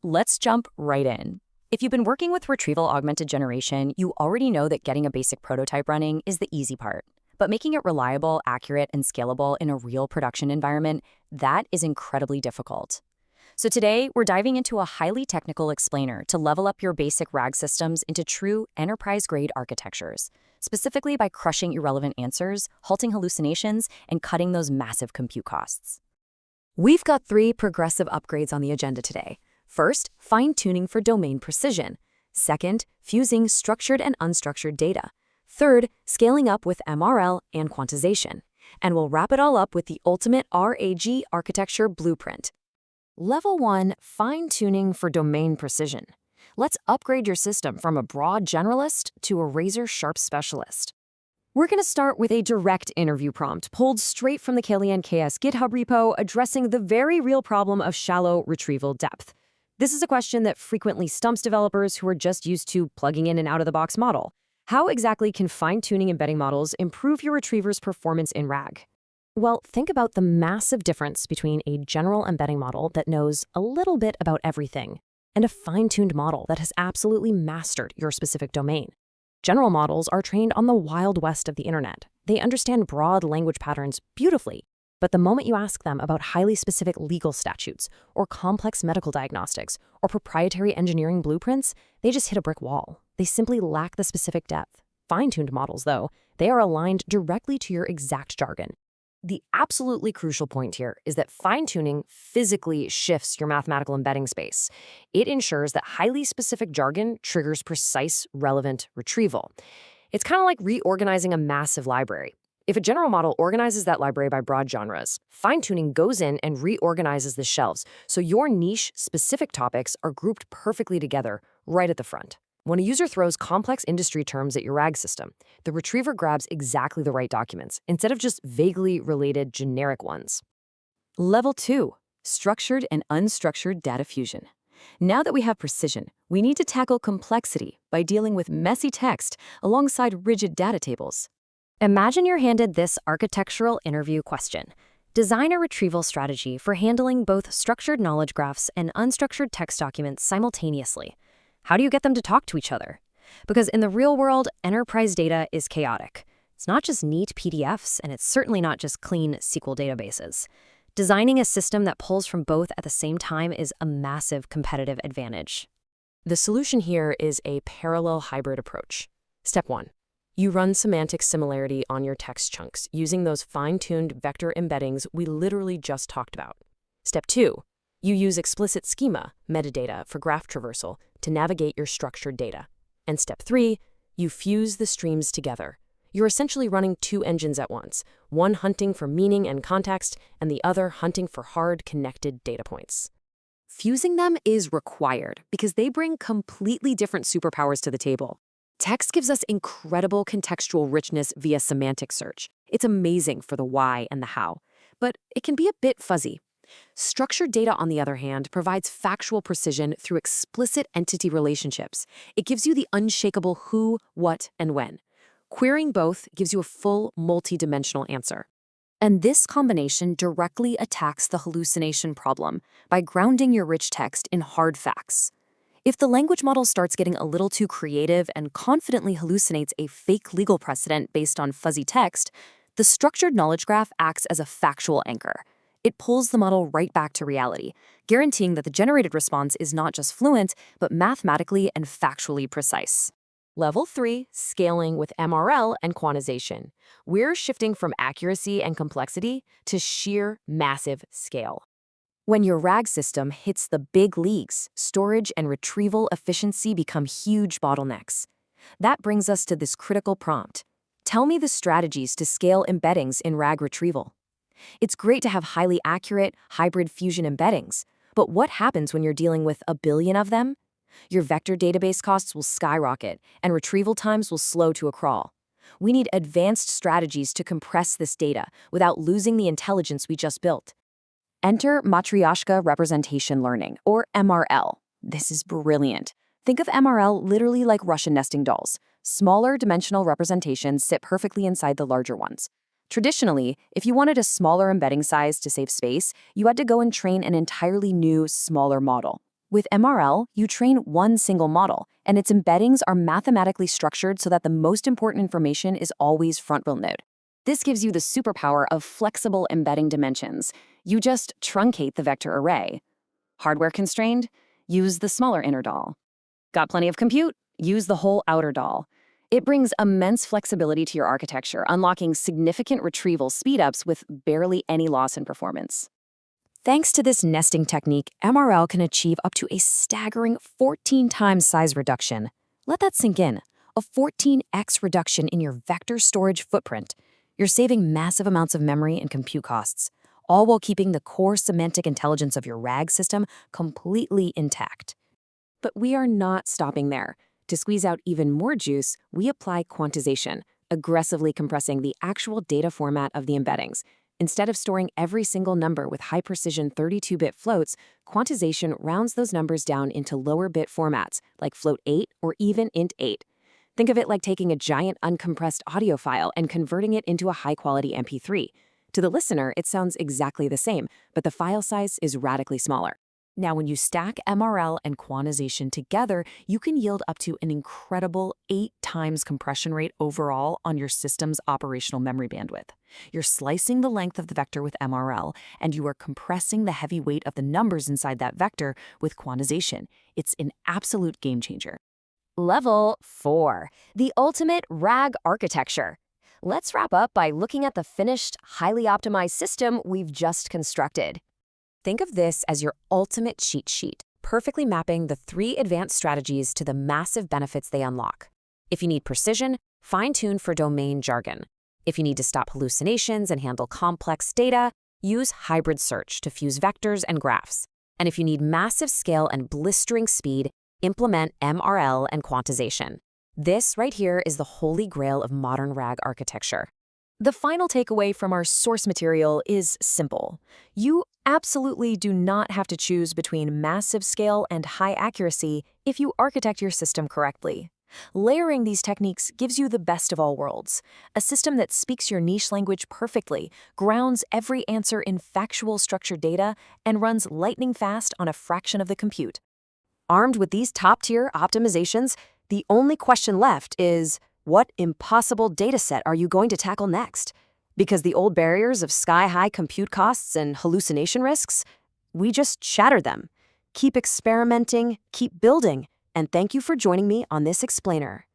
Let's jump right in. If you've been working with Retrieval-Augmented Generation, you already know that getting a basic prototype running is the easy part. But making it reliable, accurate, and scalable in a real production environment, that is incredibly difficult. So today, we're diving into a highly technical explainer to level up your basic RAG systems into true enterprise-grade architectures, specifically by crushing irrelevant answers, halting hallucinations, and cutting those massive compute costs. We've got 3 progressive upgrades on the agenda today. First, fine-tuning for domain precision. Second, fusing structured and unstructured data. Third, scaling up with MRL and quantization. And we'll wrap it all up with the ultimate RAG architecture blueprint. Level 1, fine-tuning for domain precision. Let's upgrade your system from a broad generalist to a razor-sharp specialist. We're going to start with a direct interview prompt pulled straight from the KLEN-KS GitHub repo addressing the very real problem of shallow retrieval depth. This is a question that frequently stumps developers who are just used to plugging in an out-of-the-box model. How exactly can fine-tuning embedding models improve your retriever's performance in RAG? Well, think about the massive difference between a general embedding model that knows a little bit about everything and a fine-tuned model that has absolutely mastered your specific domain. General models are trained on the wild west of the internet. They understand broad language patterns beautifully. But the moment you ask them about highly specific legal statutes, or complex medical diagnostics, or proprietary engineering blueprints, they just hit a brick wall. They simply lack the specific depth. Fine-tuned models, though, they are aligned directly to your exact jargon. The absolutely crucial point here is that fine-tuning physically shifts your mathematical embedding space. It ensures that highly specific jargon triggers precise, relevant retrieval. It's kind of like reorganizing a massive library. If a general model organizes that library by broad genres, fine-tuning goes in and reorganizes the shelves, so your niche-specific topics are grouped perfectly together right at the front. When a user throws complex industry terms at your RAG system, the retriever grabs exactly the right documents, instead of just vaguely related generic ones. Level 2, structured and unstructured data fusion. Now that we have precision, we need to tackle complexity by dealing with messy text alongside rigid data tables. Imagine you're handed this architectural interview question. Design a retrieval strategy for handling both structured knowledge graphs and unstructured text documents simultaneously. How do you get them to talk to each other? Because in the real world, enterprise data is chaotic. It's not just neat PDFs, and it's certainly not just clean SQL databases. Designing a system that pulls from both at the same time is a massive competitive advantage. The solution here is a parallel hybrid approach. Step 1. You run semantic similarity on your text chunks using those fine-tuned vector embeddings we literally just talked about. Step 2. You use explicit schema, metadata, for graph traversal to navigate your structured data. And step 3. You fuse the streams together. You're essentially running 2 engines at once, one hunting for meaning and context, and the other hunting for hard, connected data points. Fusing them is required because they bring completely different superpowers to the table. Text gives us incredible contextual richness via semantic search. It's amazing for the why and the how, but it can be a bit fuzzy. Structured data, on the other hand, provides factual precision through explicit entity relationships. It gives you the unshakable who, what, and when. Querying both gives you a full, multi-dimensional answer. And this combination directly attacks the hallucination problem by grounding your rich text in hard facts. If the language model starts getting a little too creative and confidently hallucinates a fake legal precedent based on fuzzy text, the structured knowledge graph acts as a factual anchor. It pulls the model right back to reality, guaranteeing that the generated response is not just fluent, but mathematically and factually precise. Level 3, scaling with MRL and quantization. We're shifting from accuracy and complexity to sheer massive scale. When your RAG system hits the big leagues, storage and retrieval efficiency become huge bottlenecks. That brings us to this critical prompt. Tell me the strategies to scale embeddings in RAG retrieval. It's great to have highly accurate, hybrid fusion embeddings, but what happens when you're dealing with a billion of them? Your vector database costs will skyrocket, and retrieval times will slow to a crawl. We need advanced strategies to compress this data without losing the intelligence we just built. Enter Matryoshka Representation Learning, or MRL. This is brilliant. Think of MRL literally like Russian nesting dolls. Smaller dimensional representations sit perfectly inside the larger ones. Traditionally, if you wanted a smaller embedding size to save space, you had to go and train an entirely new, smaller model. With MRL, you train one single model, and its embeddings are mathematically structured so that the most important information is always front-row node. This gives you the superpower of flexible embedding dimensions. You just truncate the vector array. Hardware constrained? Use the smaller inner doll. Got plenty of compute? Use the whole outer doll. It brings immense flexibility to your architecture, unlocking significant retrieval speedups with barely any loss in performance. Thanks to this nesting technique, MRL can achieve up to a staggering 14 times size reduction. Let that sink in. A 14x reduction in your vector storage footprint. You're saving massive amounts of memory and compute costs, all while keeping the core semantic intelligence of your RAG system completely intact. But we are not stopping there. To squeeze out even more juice, we apply quantization, aggressively compressing the actual data format of the embeddings. Instead of storing every single number with high-precision 32-bit floats, quantization rounds those numbers down into lower bit formats, like float 8 or even int 8. Think of it like taking a giant uncompressed audio file and converting it into a high-quality MP3. To the listener, it sounds exactly the same, but the file size is radically smaller. Now, when you stack MRL and quantization together, you can yield up to an incredible 8 times compression rate overall on your system's operational memory bandwidth. You're slicing the length of the vector with MRL, and you are compressing the heavy weight of the numbers inside that vector with quantization. It's an absolute game changer. Level 4, the ultimate RAG architecture. Let's wrap up by looking at the finished, highly optimized system we've just constructed. Think of this as your ultimate cheat sheet, perfectly mapping the 3 advanced strategies to the massive benefits they unlock. If you need precision, fine-tune for domain jargon. If you need to stop hallucinations and handle complex data, use hybrid search to fuse vectors and graphs. And if you need massive scale and blistering speed, implement MRL and quantization. This right here is the holy grail of modern RAG architecture. The final takeaway from our source material is simple. You absolutely do not have to choose between massive scale and high accuracy if you architect your system correctly. Layering these techniques gives you the best of all worlds, a system that speaks your niche language perfectly, grounds every answer in factual structured data, and runs lightning fast on a fraction of the compute. Armed with these top-tier optimizations, the only question left is, what impossible dataset are you going to tackle next? Because the old barriers of sky-high compute costs and hallucination risks, we just shattered them. Keep experimenting, keep building, and thank you for joining me on this explainer.